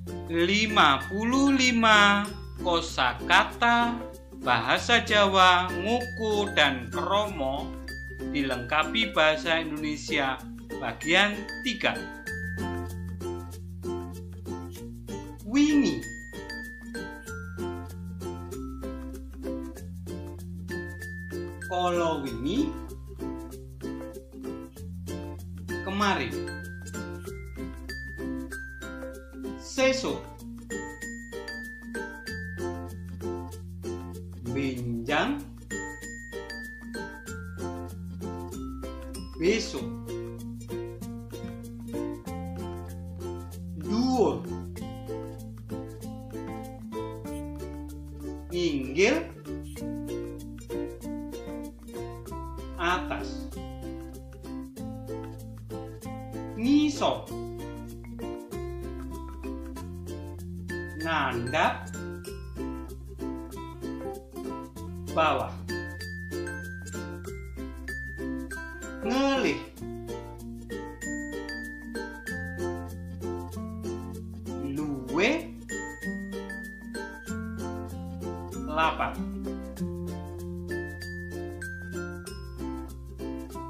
55 kosakata bahasa Jawa, Ngoko, dan Kromo dilengkapi bahasa Indonesia bagian 3. Wingi. Kala wingi, kemarin. Sesuk, benjang, besok. Dhuwur, inggil, atas. Ngisor, ngandhap, bawah. Ngelih, luwe, lapak.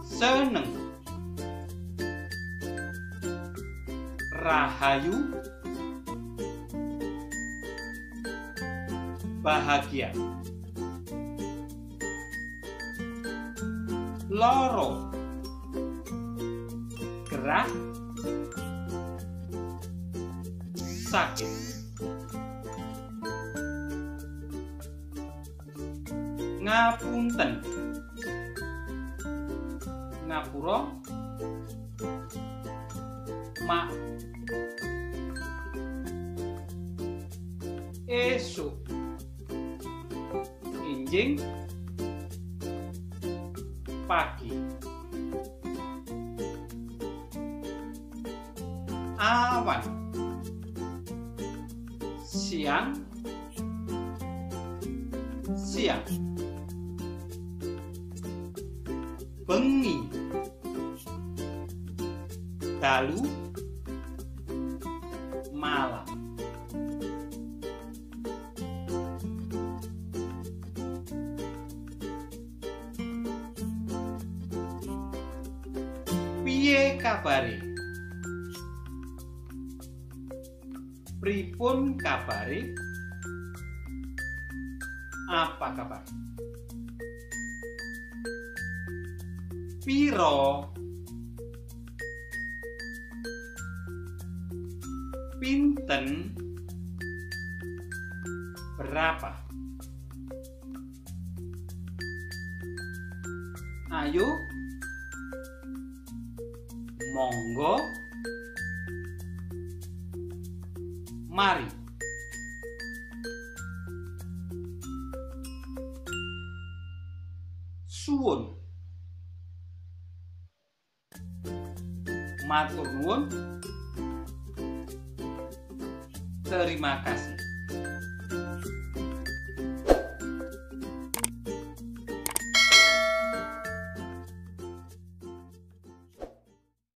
Seneng, rahayu, bahagia. Loro, gerah, sakit. Ngapunten, ngapura, mak. Esuk, enjing, pagi. Awan, siang, siang. Bengi, dalu, malam. Piye kabare? Pripun kabare? Apa kabar? Piro? Pinten? Berapa? Ayo, monggo, mari. Suwun, matur nuwun, terima kasih.